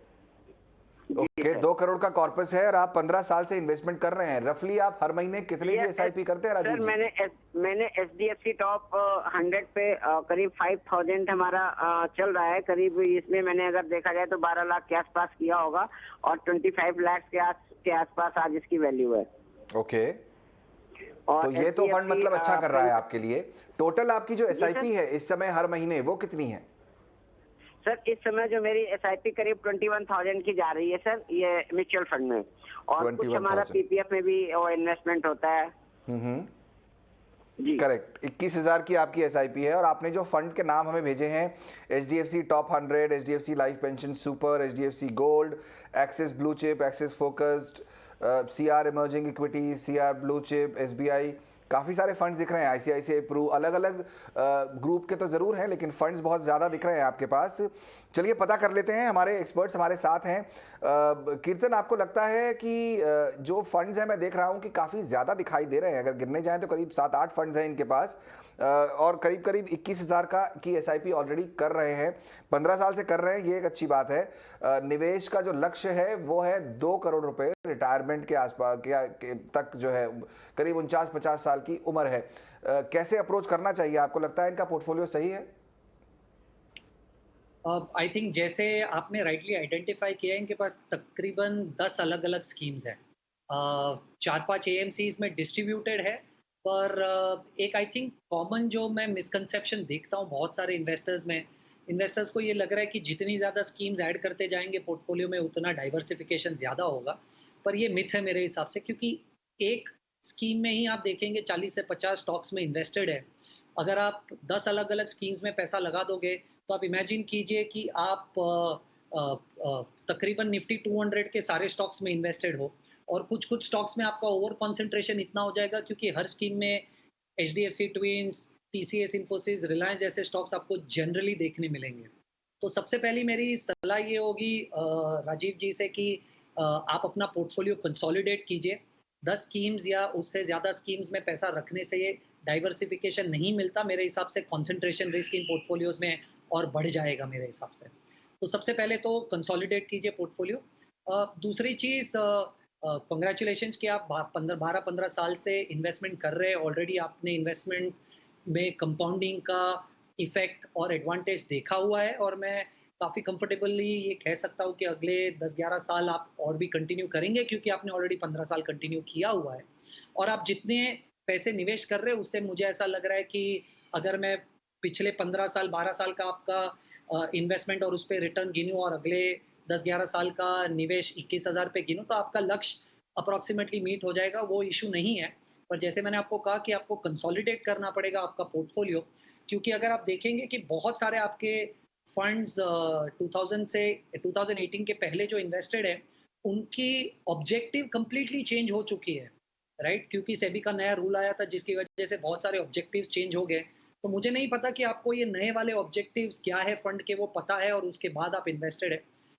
ओके, 2 करोड़ का कॉर्पस है और आप 15 साल से इन्वेस्टमेंट कर रहे हैं। रफली आप हर महीने कितने की एसआईपी करते हैं राजीव जी? सर मैंने एचडीएफसी टॉप 100 पे करीब 5000 हमारा चल रहा है करीब। इसमें मैंने अगर देखा जाए तो 12 लाख के आसपास किया होगा और 25 लाख के आसपास आज इसकी वैल्यू है। ओके, तो ये तो फंड मतलब अच्छा कर रहा है आपके लिए। टोटल आपकी जो एसआईपी है इस समय हर महीने वो कितनी है? सर इस समय जो मेरी एसआईपी करीब 21,000 की जा रही है सर, ये म्यूचुअल फंड में, और कुछ हमारा पीपीएफ में भी वो इन्वेस्टमेंट होता है। जी करेक्ट। 21,000 की आपकी एसआईपी है। और आपने जो फंड के नाम हमें भेजे हैं, HDFC top 100, HDFC life pension super, HDFC gold, axis blue chip, axis focused, CR emerging equity, CR blue chip, SBI, काफ़ी सारे फंड्स दिख रहे हैं। आईसीआईसीआई प्रू, अलग अलग ग्रुप के तो ज़रूर हैं, लेकिन फंड्स बहुत ज़्यादा दिख रहे हैं आपके पास। चलिए पता कर लेते हैं, हमारे एक्सपर्ट्स हमारे साथ हैं। कीर्तन, आपको लगता है कि जो फंड्स हैं, मैं देख रहा हूँ कि काफ़ी ज़्यादा दिखाई दे रहे हैं, अगर गिनने जाएँ तो करीब 7-8 फंड्स हैं इनके पास, और करीब 21,000 की एसआईपी ऑलरेडी कर रहे हैं, 15 साल से कर रहे हैं, ये एक अच्छी बात है। निवेश का जो लक्ष्य है वो है 2 करोड़ रुपए रिटायरमेंट के आसपास तक, जो है करीब 49-50 साल की उम्र है। कैसे अप्रोच करना चाहिए, आपको लगता है इनका पोर्टफोलियो सही है? आई थिंक जैसे आपने राइटली आइडेंटिफाई किया है, इनके पास तकरीबन 10 अलग अलग स्कीम्स हैं। 4-5 एएमसीज में डिस्ट्रीब्यूटेड है, पर एक आई थिंक कॉमन जो मैं मिसकंसेप्शन देखता हूँ बहुत सारे इन्वेस्टर्स में इन्वेस्टर्स को ये लग रहा है कि जितनी ज़्यादा स्कीम्स ऐड करते जाएंगे पोर्टफोलियो में उतना डाइवर्सिफिकेशन ज़्यादा होगा, पर ये मिथ है मेरे हिसाब से, क्योंकि एक स्कीम में ही आप देखेंगे 40 से 50 स्टॉक्स में इन्वेस्टेड है। अगर आप 10 अलग-अलग स्कीम्स में पैसा लगा दोगे, तो आप इमेजिन कीजिए कि आप तकरीबन निफ्टी 200 के सारे स्टॉक्स में इन्वेस्टेड हो, और कुछ-कुछ स्टॉक्स में आपका ओवर कंसंट्रेशन इतना हो जाएगा क्योंकि हर स्कीम में HDFC twins, TCS, Infosys, Reliance जैसे स्टॉक्स आपको जनरली देखने मिलेंगे। तो सबसे पहली मेरी सलाह ये होगी राजीव जी से कि आप अपना पोर्टफोलियो कंसोलिडेट कीजिए। 10 स्कीम्स या उससे ज़्यादा स्कीम्स में पैसा रखने से ये डाइवर्सिफिकेशन नहीं मिलता। मेरे हिसाब से कंसंट्रेशन रिस्क इन पोर्टफोलियोज में और बढ़ जाएगा मेरे हिसाब से। तो सबसे पहले तो कंसोलिडेट कीजिए पोर्टफोलियो। दूसरी चीज़, कांग्रेचुलेशंस कि आप 12-15 साल से इन्वेस्टमेंट कर रहे हैं। ऑलरेडी आपने इन्वेस्टमेंट में कंपाउंडिंग का इफेक्ट और एडवांटेज देखा हुआ है, और मैं काफ़ी कंफर्टेबली ये कह सकता हूँ कि अगले 10-11 साल आप और भी कंटिन्यू करेंगे, क्योंकि आपने ऑलरेडी 15 साल कंटिन्यू किया हुआ है। और आप जितने पैसे निवेश कर रहे हैं उससे मुझे ऐसा लग रहा है कि अगर मैं पिछले 15 साल 12 साल का आपका इन्वेस्टमेंट और उस पर रिटर्न गिनूँ और अगले 10-11 साल का निवेश 21,000 पे गिनूँ, तो आपका लक्ष्य अप्रॉक्सीमेटली मीट हो जाएगा। वो इशू नहीं है। पर जैसे मैंने आपको कहा कि आपको कंसोलिडेट करना पड़ेगा आपका पोर्टफोलियो, क्योंकि अगर आप देखेंगे कि बहुत सारे आपके फंड्स 2000 से 2018 के पहले जो इन्वेस्टेड है, उनकी ऑब्जेक्टिव कंप्लीटली चेंज हो चुकी है, राइट? क्योंकि सेबी का नया रूल आया था जिसकी वजह से बहुत सारे ऑब्जेक्टिव्स चेंज हो गए। तो मुझे नहीं पता कि आपको ये नए वाले ऑब्जेक्टिव्स क्या है फंड के, वो पता है और उसके बाद आप इन्वेस्टेड है।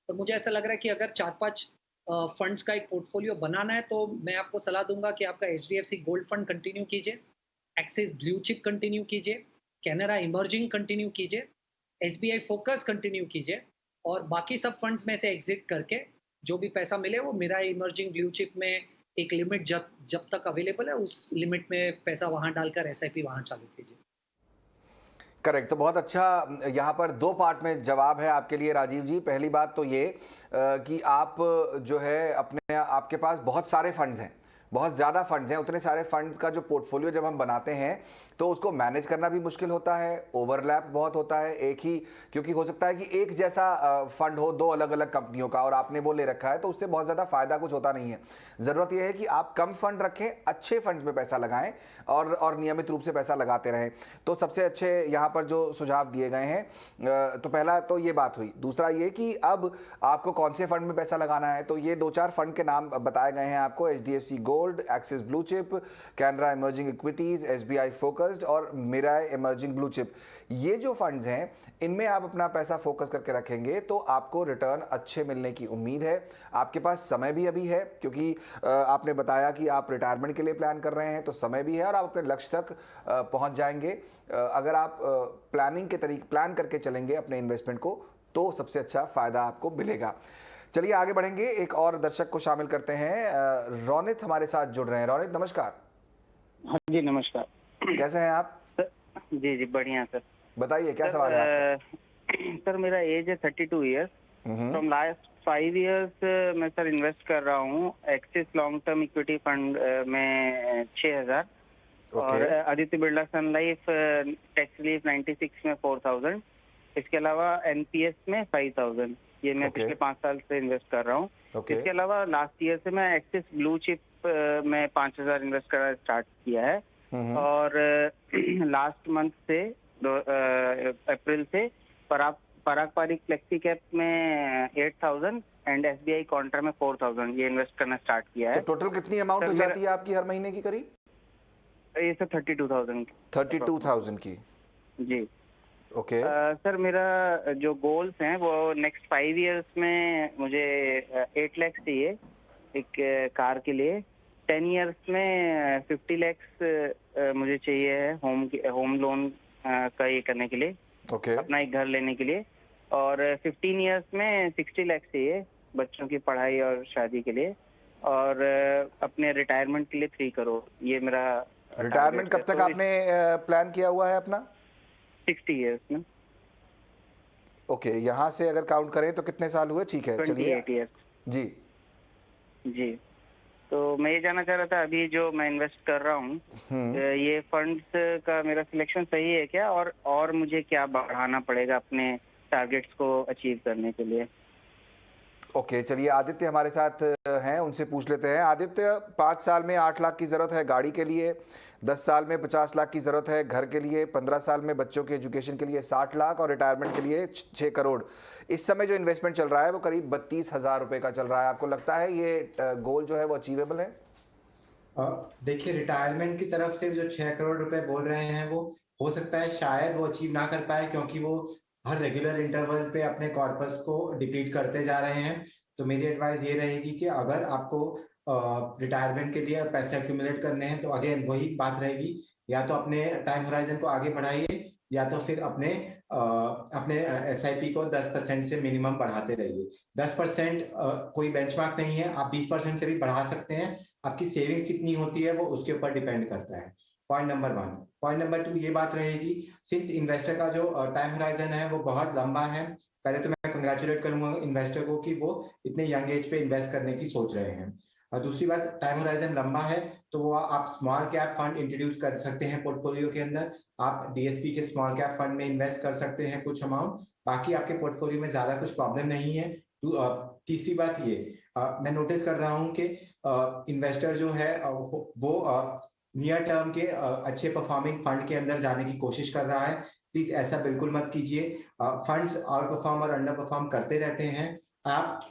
पर मुझे ऐसा लग रहा है कि अगर 4-5 फंड्स का एक पोर्टफोलियो बनाना है, तो मैं आपको सलाह दूंगा कि आपका एचडीएफसी गोल्ड फंड कंटिन्यू कीजिए, एक्सिस ब्लू चिप कंटिन्यू कीजिए, कैनरा इमर्जिंग कंटिन्यू कीजिए, एसबीआई फोकस कंटिन्यू कीजिए, और बाकी सब फंड्स में से एग्जिट करके जो भी पैसा मिले वो मेरा इमर्जिंग ब्लू चिप में एक लिमिट जब तक अवेलेबल है उस लिमिट में पैसा वहां डालकर एसआईपी वहां चालू कीजिए। करेक्ट। तो बहुत अच्छा, यहाँ पर 2 पार्ट में जवाब है आपके लिए राजीव जी। पहली बात तो ये कि आप जो है अपने आपके पास बहुत सारे फंड्स हैं, बहुत ज़्यादा फंड्स हैं। उतने सारे फंड्स का जो पोर्टफोलियो जब हम बनाते हैं तो उसको मैनेज करना भी मुश्किल होता है, ओवरलैप बहुत होता है एक ही, क्योंकि हो सकता है कि एक जैसा फंड हो 2 अलग अलग कंपनियों का और आपने वो ले रखा है, तो उससे बहुत ज़्यादा फायदा कुछ होता नहीं है। ज़रूरत यह है कि आप कम फंड रखें, अच्छे फंड्स में पैसा लगाएं और नियमित रूप से पैसा लगाते रहें। तो सबसे अच्छे यहाँ पर जो सुझाव दिए गए हैं, तो पहला तो ये बात हुई। दूसरा ये कि अब आपको कौन से फंड में पैसा लगाना है, तो ये 2-4 फंड के नाम बताए गए हैं आपको, HDFC gold, axis blue chip, Canara emerging equities, SBI focused और मिराई इमर्जिंग ब्लू चिप। ये जो फंड्स हैं इनमें आप अपना पैसा फोकस करके रखेंगे तो आपको रिटर्न अच्छे मिलने की उम्मीद है। आपके पास समय भी अभी है, क्योंकि आपने बताया कि आप रिटायरमेंट के लिए प्लान कर रहे हैं, तो समय भी है और आप अपने लक्ष्य तक पहुंच जाएंगे। अगर आप प्लान करके चलेंगे अपने इन्वेस्टमेंट को, तो सबसे अच्छा फायदा आपको मिलेगा। चलिए आगे बढ़ेंगे, एक और दर्शक को शामिल करते हैं। रोनित हमारे साथ जुड़ रहे हैं। रोनित नमस्कार। हाँ जी नमस्कार। कैसे हैं आप? जी जी बढ़िया सर। बताइए क्या सवाल है? सर मेरा एज है 32 ईयर्स। फ्रॉम लास्ट 5 इयर्स मैं सर इन्वेस्ट कर रहा हूँ axis long term equity fund में 6000 और आदित्य बिरला सन लाइफ टैक्स रिलीफ 96 में 4000, इसके अलावा एनपीएस में 5000। ये मैं पिछले 5 साल से इन्वेस्ट कर रहा हूँ। इसके अलावा लास्ट ईयर से मैं एक्सिस ब्लू चिप में 5000 इन्वेस्ट करना स्टार्ट किया है, और लास्ट मंथ से अप्रैल से पराग पारिक फ्लेक्सी कैप में 8000 एंड एसबीआई कॉन्ट्रा में 4000 ये इन्वेस्ट करना स्टार्ट किया है। तो टोटल कितनी अमाउंट हो जाती है आपकी हर महीने की करीब? ये सर 32,000 की। जी ओके। सर मेरा जो गोल्स हैं वो नेक्स्ट 5 इयर्स में मुझे 8 लाख चाहिए एक कार के लिए, 10 इयर्स में 50 लाख मुझे चाहिए है होम लोन का ये करने के लिए, अपना एक घर लेने के लिए, और 15 इयर्स में 60 लाख चाहिए बच्चों की पढ़ाई और शादी के लिए, और अपने रिटायरमेंट के लिए 3 करोड़। ये मेरा रिटायरमेंट कब तक आपने प्लान किया हुआ है अपना? 60 इयर्स में। ओके, यहाँ से अगर काउंट करें तो कितने साल हुए? ठीक है, 28 इयर्स। जी जी, तो मैं ये जानना चाह रहा था अभी जो मैं इन्वेस्ट कर रहा हूँ ये फंड्स का मेरा सिलेक्शन सही है क्या, और मुझे क्या बढ़ाना पड़ेगा अपने टारगेट्स को अचीव करने के लिए। ओके, चलिए आदित्य हमारे साथ हैं, उनसे पूछ लेते हैं। आदित्य, 5 साल में 8 लाख की ज़रूरत है गाड़ी के लिए, 10 साल में 50 लाख की ज़रूरत है घर के लिए, 15 साल में बच्चों के एजुकेशन के लिए 60 लाख और रिटायरमेंट के लिए 6 करोड़। इस समय जो इन्वेस्टमेंट चल रहा है वो करीब 32,000 रुपये का चल रहा है। आपको लगता है ये गोल जो है वो अचीवेबल है? देखिए, रिटायरमेंट की तरफ से जो 6 करोड़ रुपए बोल रहे हैं वो हो सकता है शायद वो अचीव ना कर पाए, क्योंकि वो हर रेगुलर इंटरवल पे अपने कॉर्पस को डिप्लीट करते जा रहे हैं। तो मेरी एडवाइस ये रहेगी कि अगर आपको रिटायरमेंट के लिए पैसे एक्यूमुलेट करने हैं तो अगेन वही बात रहेगी, या तो अपने टाइम होराइजन को आगे बढ़ाइए या तो फिर अपने एसआईपी को 10% से मिनिमम बढ़ाते रहिए। 10% कोई बेंचमार्क नहीं है, आप 20% से भी बढ़ा सकते हैं। आपकी सेविंग्स कितनी होती है वो उसके ऊपर डिपेंड करता है। Point number 1। पॉइंट नंबर 2 ये बात रहेगी, सिंस इन्वेस्टर का जो टाइम होराइजन है वो बहुत लंबा है, पहले तो मैं कंग्रेचुलेट करूंगा इन्वेस्टर को कि वो इतने यंग एज पे इन्वेस्ट करने की सोच रहे हैं। और दूसरी बात, टाइम होराइजन लंबा है तो वो आप स्मॉल कैप फंड इंट्रोड्यूस कर सकते हैं पोर्टफोलियो के अंदर। आप डीएसपी के स्मॉल कैप फंड में इन्वेस्ट कर सकते हैं कुछ अमाउंट, बाकी आपके पोर्टफोलियो में ज्यादा कुछ प्रॉब्लम नहीं है। तीसरी बात ये मैं नोटिस कर रहा हूँ कि इन्वेस्टर जो है वो नियर टर्म के अच्छे परफॉर्मिंग फंड के अंदर जाने की कोशिश कर रहा है। प्लीज ऐसा बिल्कुल मत कीजिए। फंड्स आउट परफॉर्म और अंडर परफॉर्म करते रहते हैं। आप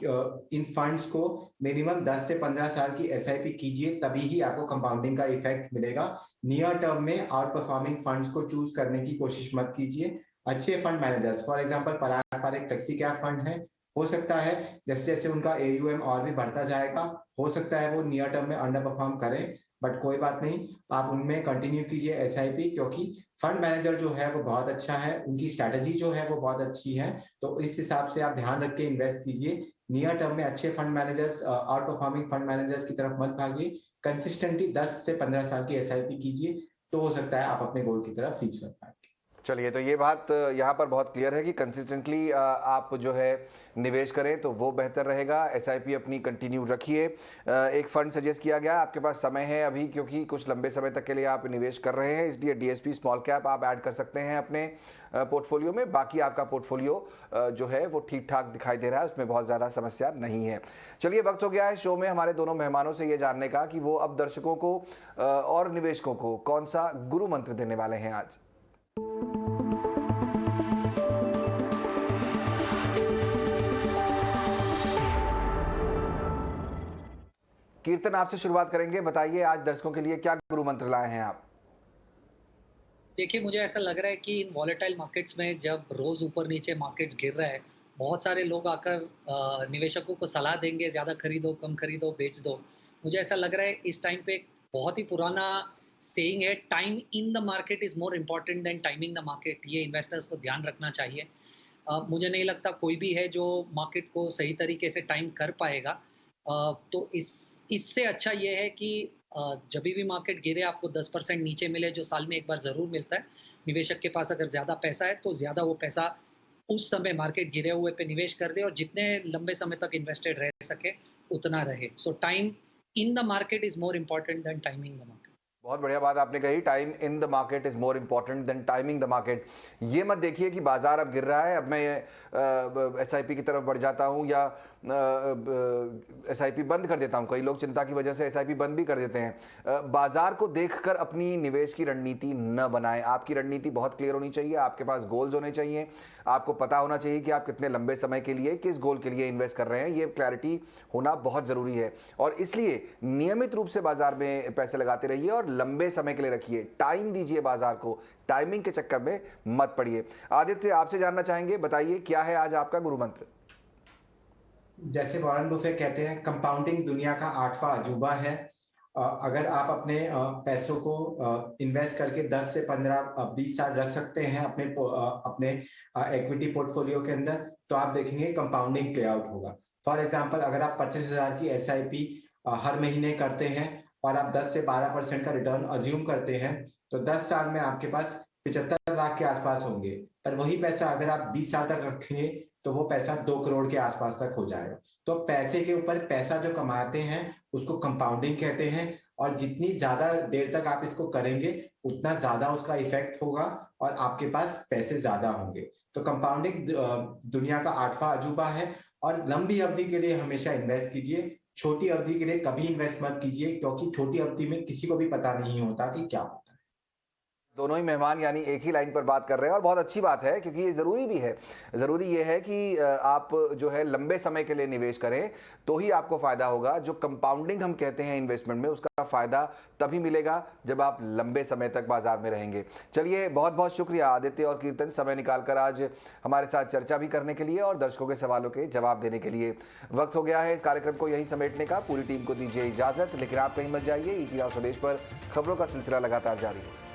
इन फंड्स को मिनिमम 10 से 15 साल की एसआईपी कीजिए, तभी ही आपको कंपाउंडिंग का इफेक्ट मिलेगा। नियर टर्म में आउट परफॉर्मिंग फंड्स को चूज करने की कोशिश मत कीजिए। अच्छे फंड मैनेजर्स, फॉर एग्जांपल पारंपरिक फ्लेक्सी कैप फंड है, हो सकता है जैसे जैसे उनका एयूएम और भी बढ़ता जाएगा हो सकता है वो नियर टर्म में अंडर परफॉर्म करें, बट कोई बात नहीं, आप उनमें कंटिन्यू कीजिए एसआईपी, क्योंकि फंड मैनेजर जो है वो बहुत अच्छा है, उनकी स्ट्रैटेजी जो है वो बहुत अच्छी है। तो इस हिसाब से आप ध्यान रख के इन्वेस्ट कीजिए। नियर टर्म में अच्छे fund managers, out performing fund managers की तरफ मत भागिए। कंसिस्टेंटली 10 से 15 साल की एसआईपी कीजिए, तो हो सकता है आप अपने गोल की तरफ रीच कर पाए। चलिए, तो ये बात यहाँ पर बहुत क्लियर है कि कंसिस्टेंटली आप जो है निवेश करें तो वो बेहतर रहेगा। एसआईपी अपनी कंटिन्यू रखिए। एक फंड सजेस्ट किया गया, आपके पास समय है अभी, क्योंकि कुछ लंबे समय तक के लिए आप निवेश कर रहे हैं, इसलिए डीएसपी स्मॉल कैप आप ऐड कर सकते हैं अपने पोर्टफोलियो में। बाकी आपका पोर्टफोलियो जो है वो ठीक ठाक दिखाई दे रहा है, उसमें बहुत ज़्यादा समस्या नहीं है। चलिए, वक्त हो गया है शो में हमारे दोनों मेहमानों से ये जानने का कि वो अब दर्शकों को और निवेशकों को कौन सा गुरु मंत्र देने वाले हैं आज। कीर्तन, आपसे शुरुआत करेंगे। बताइए आज दर्शकों के लिए क्या गुरु मंत्र लाए हैं आप? देखिए, मुझे ऐसा लग रहा है कि इन वॉलेटाइल मार्केट्स में जब रोज ऊपर नीचे मार्केट्स गिर रहा है, बहुत सारे लोग आकर निवेशकों को सलाह देंगे, ज़्यादा खरीदो, कम खरीदो, बेच दो। मुझे ऐसा लग रहा है इस टाइम पे एक बहुत ही पुराना सेइंग है, time in the market is more important than timing the market. ये इन्वेस्टर्स को ध्यान रखना चाहिए। मुझे नहीं लगता कोई भी है जो मार्केट को सही तरीके से टाइम कर पाएगा। तो इससे अच्छा ये है कि जब भी मार्केट गिरे आपको 10% नीचे मिले, जो साल में एक बार ज़रूर मिलता है। निवेशक के पास अगर ज़्यादा पैसा है तो ज़्यादा वो पैसा उस समय मार्केट गिरे हुए पे निवेश कर दे और जितने लंबे समय तक इन्वेस्टेड रह सके उतना रहे। So time in the market is more important than timing the market. बहुत बढ़िया बात आपने कही, time in the market is more important than timing the market. ये मत देखिए कि बाजार अब गिर रहा है, अब मैं एसआईपी की तरफ बढ़ जाता हूँ या एसआईपी बंद कर देता हूँ। कई लोग चिंता की वजह से एसआईपी बंद भी कर देते हैं। बाजार को देखकर अपनी निवेश की रणनीति न बनाएं। आपकी रणनीति बहुत क्लियर होनी चाहिए, आपके पास गोल्स होने चाहिए, आपको पता होना चाहिए कि आप कितने लंबे समय के लिए किस गोल के लिए इन्वेस्ट कर रहे हैं। ये क्लैरिटी होना बहुत ज़रूरी है और इसलिए नियमित रूप से बाजार में पैसे लगाते रहिए और लंबे समय के लिए रखिए। टाइम दीजिए बाजार को, टाइमिंग के चक्कर में मत पड़िए। आदित्य, आपसे जानना चाहेंगे, बताइए क्या है आज आपका गुरु मंत्र? जैसे वॉरेन बफेट कहते हैं, कंपाउंडिंग दुनिया का 8वां अजूबा है। अगर आप अपने पैसों को इन्वेस्ट करके 10 से 15-20 साल रख सकते हैं अपने इक्विटी पोर्टफोलियो के अंदर, तो आप देखेंगे कंपाउंडिंग पे आउट होगा। फॉर एग्जांपल, अगर आप 25,000 की एसआईपी हर महीने करते हैं और आप 10 से 12% का रिटर्न अज्यूम करते हैं, तो 10 साल में आपके पास 75 लाख के आसपास होंगे। पर वही पैसा अगर आप 20 साल तक रखेंगे तो वो पैसा 2 करोड़ के आसपास तक हो जाएगा। तो पैसे के ऊपर पैसा जो कमाते हैं उसको कंपाउंडिंग कहते हैं और जितनी ज्यादा देर तक आप इसको करेंगे उतना ज्यादा उसका इफेक्ट होगा और आपके पास पैसे ज्यादा होंगे। तो कंपाउंडिंग दुनिया का 8वां अजूबा है और लंबी अवधि के लिए हमेशा इन्वेस्ट कीजिए, छोटी अवधि के लिए कभी इन्वेस्ट मत कीजिए, क्योंकि छोटी अवधि में किसी को भी पता नहीं होता कि क्या होता है। दोनों ही मेहमान यानी एक ही लाइन पर बात कर रहे हैं और बहुत अच्छी बात है, क्योंकि ये ज़रूरी भी है। ज़रूरी ये है कि आप जो है लंबे समय के लिए निवेश करें तो ही आपको फ़ायदा होगा। जो कंपाउंडिंग हम कहते हैं इन्वेस्टमेंट में, उसका फ़ायदा तभी मिलेगा जब आप लंबे समय तक बाजार में रहेंगे। चलिए, बहुत बहुत शुक्रिया आदित्य और कीर्तन, समय निकालकर आज हमारे साथ चर्चा भी करने के लिए और दर्शकों के सवालों के जवाब देने के लिए। वक्त हो गया है इस कार्यक्रम को यहीं समेटने का। पूरी टीम को दीजिए इजाज़त, लेकिन आप कहीं मत जाइए। ET स्वदेश पर खबरों का सिलसिला लगातार जारी है।